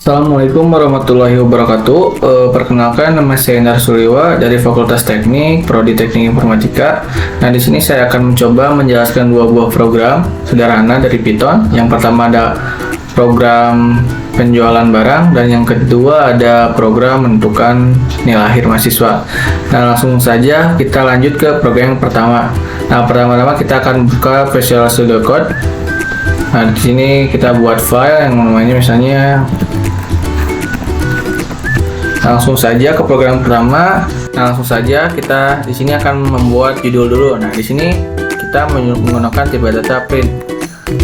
Assalamualaikum warahmatullahi wabarakatuh. Perkenalkan, nama saya Endar Suliwa dari Fakultas Teknik, Prodi Teknik Informatika. Nah, di sini saya akan mencoba menjelaskan dua buah program sederhana dari Python. Yang pertama ada program penjualan barang dan yang kedua ada program menentukan nilai akhir mahasiswa. Nah, langsung saja kita lanjut ke program yang pertama. Nah, pertama-tama kita akan buka Visual Studio Code. Nah, di sini kita buat file yang namanya misalnya. Langsung saja ke program pertama. Nah, langsung saja kita di sini akan membuat judul dulu. Nah, di sini kita menggunakan tipe data print.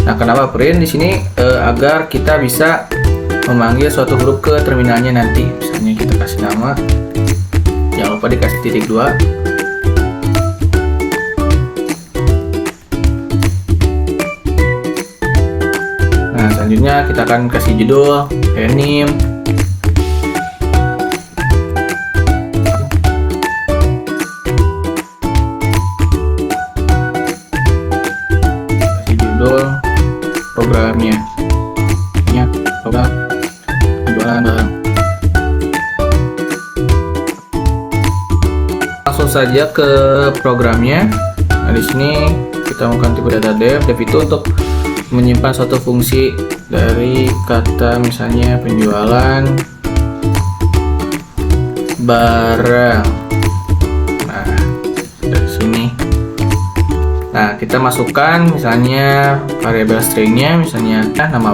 Nah, kenapa print di sini? Agar kita bisa memanggil suatu huruf ke terminalnya nanti. Misalnya kita kasih nama. Jangan lupa dikasih titik 2. Nah, selanjutnya kita akan kasih judul name. Programnya program penjualan barang. Langsung saja ke programnya. Nah, di sini kita menggunakan tipe data dev itu untuk menyimpan suatu fungsi dari kata misalnya penjualan barang. Nah, dari sini. Nah, kita masukkan misalnya variabel stringnya, misalnya nama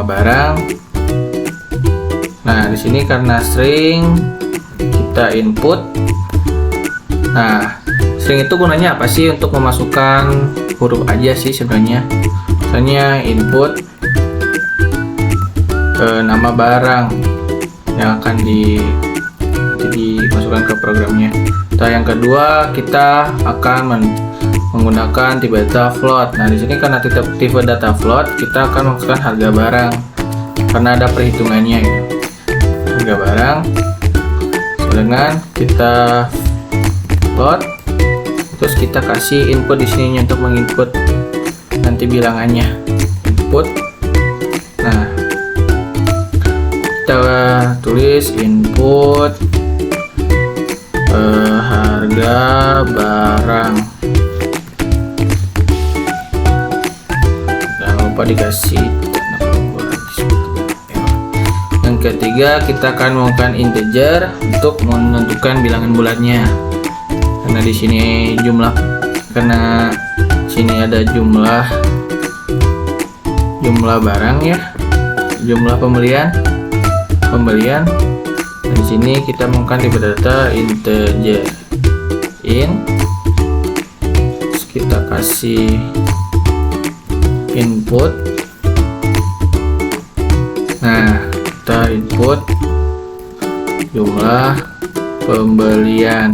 barang. Nah, di sini karena string kita input. Nah, string itu gunanya apa sih? Untuk memasukkan huruf aja sih sebenarnya. Misalnya input nama barang yang akan dimasukkan ke programnya. Nah, yang kedua kita akan menggunakan tipe data float. Nah, di sini karena tipe data float kita akan memasukkan harga barang karena ada perhitungannya gitu. Harga barang dengan kita float, terus kita kasih input di sini untuk menginput nanti bilangannya input. Nah, kita tulis input harga barang. Jangan lupa dikasih. Yang ketiga kita akan menggunakan integer untuk menentukan bilangan bulatnya. Karena di sini ada jumlah barang ya, jumlah pembelian. Di sini kita menggunakan tipe data integer terus kita kasih input. Nah, kita input jumlah pembelian.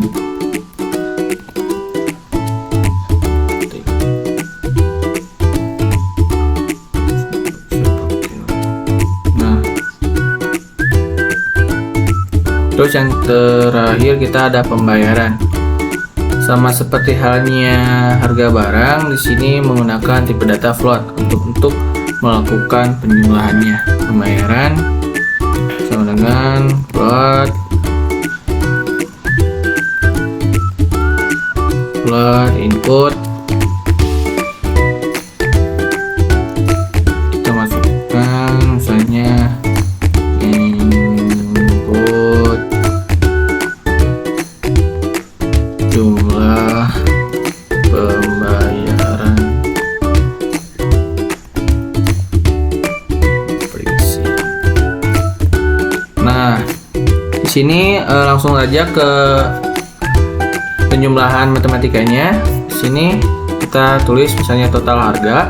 Terus yang terakhir kita ada pembayaran. Sama seperti halnya harga barang, di sini menggunakan tipe data float untuk melakukan penjumlahannya. Pembayaran sama dengan float input. Kita masukkan misalnya jumlah pembayaran berisi. Nah, di sini langsung aja ke penjumlahan matematikanya. Di sini kita tulis misalnya total harga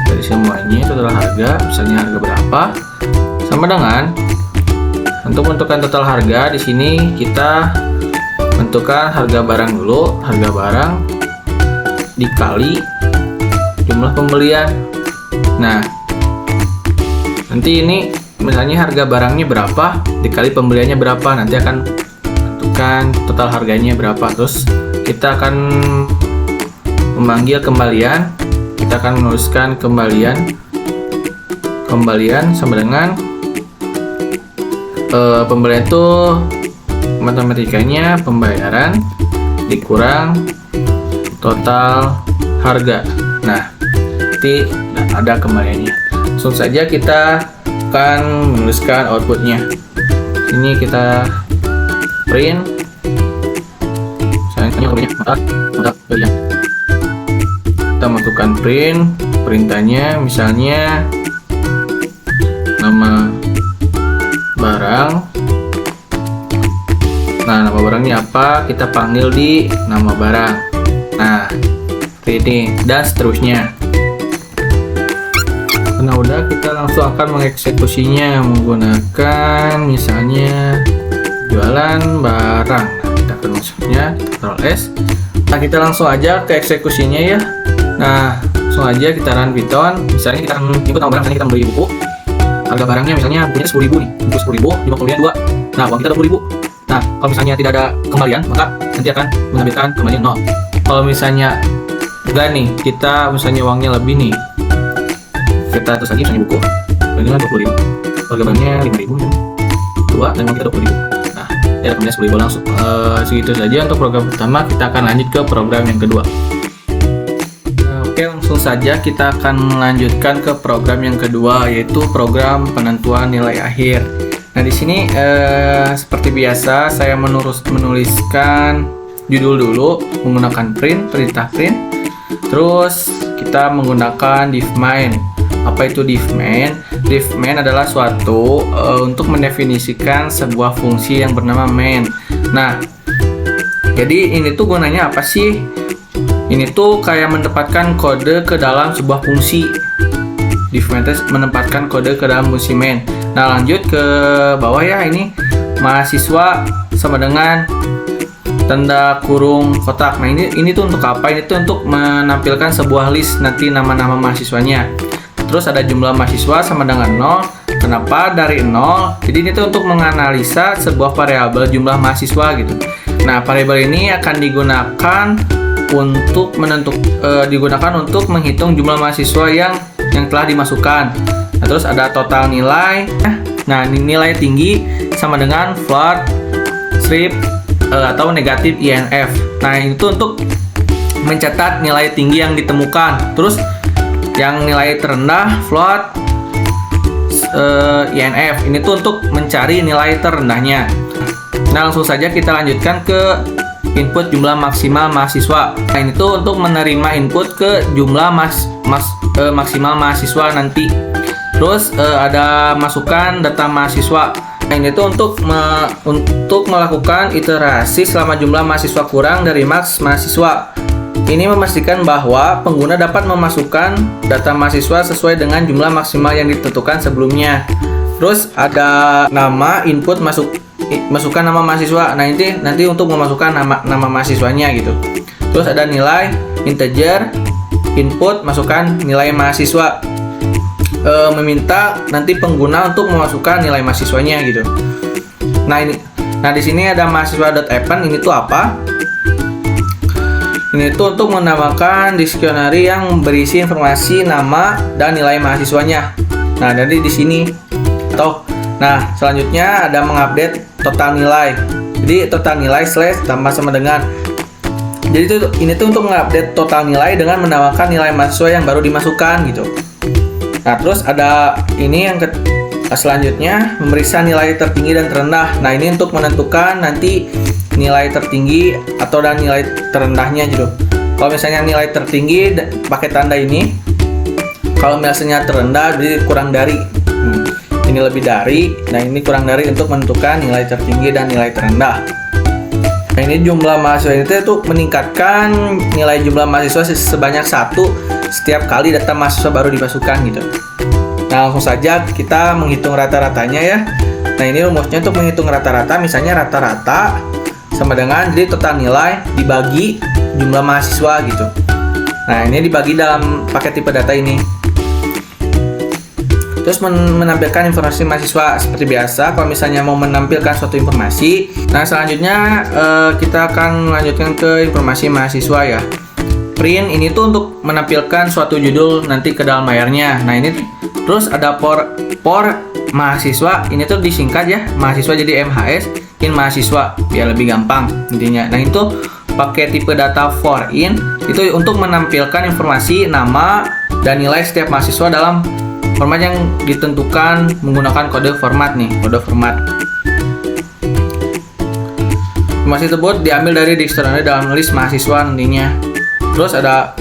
dari semuanya, total harga misalnya harga berapa, sama dengan untuk menentukan total harga. Di sini kita tentukan harga barang dulu, harga barang dikali jumlah pembelian. Nah, nanti ini misalnya harga barangnya berapa dikali pembeliannya berapa, nanti akan tentukan total harganya berapa. Terus kita akan memanggil kembalian, kita akan menuliskan kembalian Kembalian sama dengan pembelian itu matematikanya pembayaran dikurang total harga. Nah, nanti ada kembaliannya. Langsung saja kita akan menuliskan outputnya. Ini kita print. Kita masukkan perintahnya, misalnya nama barang. Nah, nama barangnya apa? Kita panggil di nama barang. Nah, seperti ini dan seterusnya. Nah, udah, kita langsung akan mengeksekusinya menggunakan misalnya jualan barang. Nah, kita akan masuknya, Ctrl S. Nah, kita langsung aja ke eksekusinya ya. Nah, langsung aja kita run Python. Misalnya kita input nama barang, misalnya kita beli buku. Harga barangnya misalnya bukunya 10.000 nih, buku 10.000, jumlah pembelian 2. Nah, uang kita 20.000. Nah, kalau misalnya tidak ada kembalian, maka nanti akan menerbitkan kembalian 0. Kalau misalnya enggak nih, kita misalnya uangnya lebih nih, kita terus lagi misalnya buku, ini kan 20.000, harga barangnya 5.000, 2, dan uang kita 20.000. Nah, ya kemudian 10.000 langsung. Segitu saja untuk program pertama. Kita akan lanjut ke program yang kedua. Oke, langsung saja kita akan melanjutkan ke program yang kedua, yaitu program penentuan nilai akhir. Nah, di sini seperti biasa saya menuliskan judul dulu menggunakan perintah print. Terus kita menggunakan div main. Apa itu div main? Div main adalah suatu untuk mendefinisikan sebuah fungsi yang bernama main. Nah, jadi ini tuh gunanya apa sih? Ini tuh kayak menempatkan kode ke dalam sebuah fungsi. Div main menempatkan kode ke dalam fungsi main. Nah, lanjut ke bawah ya, ini mahasiswa sama dengan tanda kurung kotak. Nah, ini tuh untuk apa? Ini tuh untuk menampilkan sebuah list nanti nama-nama mahasiswanya. Terus ada jumlah mahasiswa sama dengan 0. Kenapa dari 0? Jadi ini tuh untuk menganalisa sebuah variabel jumlah mahasiswa gitu. Nah, variabel ini akan digunakan untuk digunakan untuk menghitung jumlah mahasiswa yang telah dimasukkan. Nah, terus ada total nilai. Nah, nilai tinggi sama dengan float, strip, atau negatif INF. Nah, itu untuk mencatat nilai tinggi yang ditemukan. Terus yang nilai terendah float, INF. Ini tuh untuk mencari nilai terendahnya. Nah, langsung saja kita lanjutkan ke input jumlah maksimal mahasiswa. Nah, ini tuh untuk menerima input ke jumlah maksimal mahasiswa nanti. Terus ada masukkan data mahasiswa. Nah, ini tuh untuk melakukan iterasi selama jumlah mahasiswa kurang dari maks mahasiswa. Ini memastikan bahwa pengguna dapat memasukkan data mahasiswa sesuai dengan jumlah maksimal yang ditentukan sebelumnya. Terus ada nama input masukkan nama mahasiswa. Nah, ini nanti untuk memasukkan nama mahasiswanya gitu. Terus ada nilai integer input masukkan nilai mahasiswa. Meminta nanti pengguna untuk memasukkan nilai mahasiswanya gitu. Nah, di sini ada mahasiswa.append. Ini tuh apa? Ini tuh untuk menambahkan dictionary yang berisi informasi nama dan nilai mahasiswanya. Nah, dari di sini. Nah, selanjutnya ada mengupdate total nilai. Jadi total nilai slash tambah sama dengan. Jadi ini tuh untuk mengupdate total nilai dengan menambahkan nilai mahasiswa yang baru dimasukkan gitu. Nah, terus ada ini yang selanjutnya memeriksa nilai tertinggi dan terendah. Nah, ini untuk menentukan nanti nilai tertinggi atau dan nilai terendahnya gitu. Kalau misalnya nilai tertinggi pakai tanda ini, kalau misalnya terendah jadi kurang dari. Ini lebih dari. Nah, ini kurang dari untuk menentukan nilai tertinggi dan nilai terendah. Nah, ini jumlah mahasiswa itu meningkatkan nilai jumlah mahasiswa sebanyak 1 setiap kali data mahasiswa baru dimasukkan gitu. Nah, langsung saja kita menghitung rata-ratanya ya. Nah, ini rumusnya untuk menghitung rata-rata. Misalnya rata-rata sama dengan jadi total nilai dibagi jumlah mahasiswa gitu. Nah, ini dibagi dalam paket tipe data ini. Terus menampilkan informasi mahasiswa seperti biasa. Kalau misalnya mau menampilkan suatu informasi, nah selanjutnya kita akan melanjutkan ke informasi mahasiswa ya. Print ini tuh untuk menampilkan suatu judul nanti ke dalam layarnya. Nah, ini Terus ada por mahasiswa, ini tuh disingkat ya, mahasiswa jadi MHS, in mahasiswa biar lebih gampang intinya. Nah itu pakai tipe data for in itu untuk menampilkan informasi nama dan nilai setiap mahasiswa dalam format yang ditentukan menggunakan kode format nih, kode format. Informasi tersebut diambil dari dictionary dalam list mahasiswa nantinya. Terus ada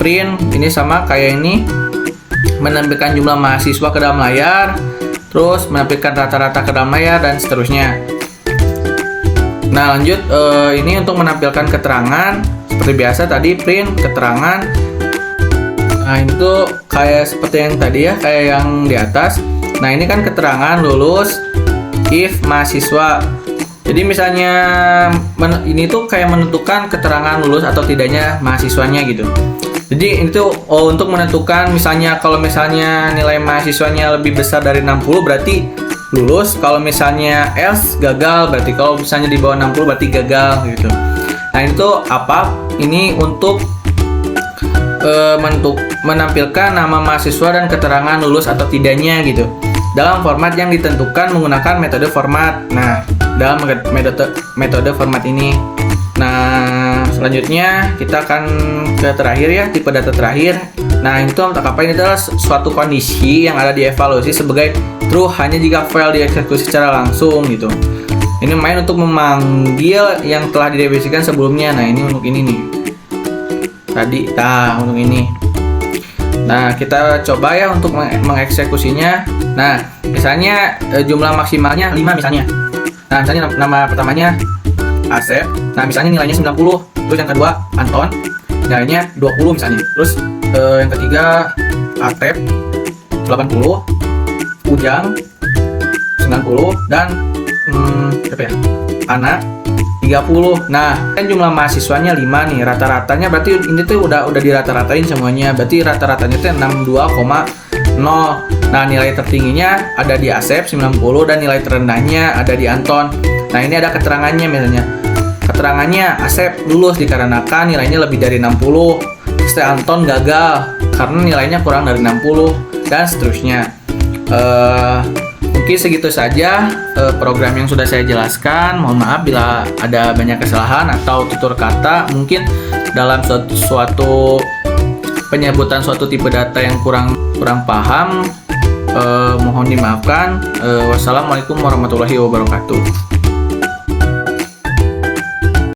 print, ini sama kayak ini, menampilkan jumlah mahasiswa ke dalam layar, terus menampilkan rata-rata ke dalam layar dan seterusnya. Nah lanjut, ini untuk menampilkan keterangan seperti biasa tadi print keterangan. Nah itu kayak seperti yang tadi ya, kayak yang di atas. Nah ini kan keterangan lulus if mahasiswa. Jadi misalnya ini tuh kayak menentukan keterangan lulus atau tidaknya mahasiswanya gitu. Jadi itu untuk menentukan misalnya kalau misalnya nilai mahasiswanya lebih besar dari 60 berarti lulus, kalau misalnya else gagal, berarti kalau misalnya di bawah 60 berarti gagal gitu. Nah itu apa? Ini untuk menampilkan nama mahasiswa dan keterangan lulus atau tidaknya gitu dalam format yang ditentukan menggunakan metode format. Nah dalam metode format ini. Nah selanjutnya kita akan ke terakhir ya, tipe data terakhir. Nah itu untuk apa? Ini adalah suatu kondisi yang ada dievaluasi sebagai true hanya jika file dieksekusi secara langsung gitu. Ini main untuk memanggil yang telah didefinisikan sebelumnya. Nah ini untuk ini nih tadi, untuk ini. Nah kita coba ya untuk mengeksekusinya. Nah misalnya jumlah maksimalnya 5 misalnya. Nah misalnya nama pertamanya Asep, nah misalnya nilainya 90. Terus yang kedua Anton, nilainya 20 misalnya. Terus yang ketiga Atep 80, Ujang 90, dan siapa ya? Ana 30. Nah, kan jumlah mahasiswanya 5 nih. Rata-ratanya berarti ini tuh udah dirata-ratain semuanya. Berarti rata-ratanya tuh 62,0. Nah, nilai tertingginya ada di Asep 90 dan nilai terendahnya ada di Anton. Nah, ini ada keterangannya misalnya. Keterangannya Asep lulus dikarenakan nilainya lebih dari 60. Anton gagal karena nilainya kurang dari 60 dan seterusnya. Mungkin segitu saja program yang sudah saya jelaskan. Mohon maaf bila ada banyak kesalahan atau tutur kata mungkin dalam suatu penyebutan suatu tipe data yang kurang paham. Mohon dimaafkan. Wassalamualaikum warahmatullahi wabarakatuh.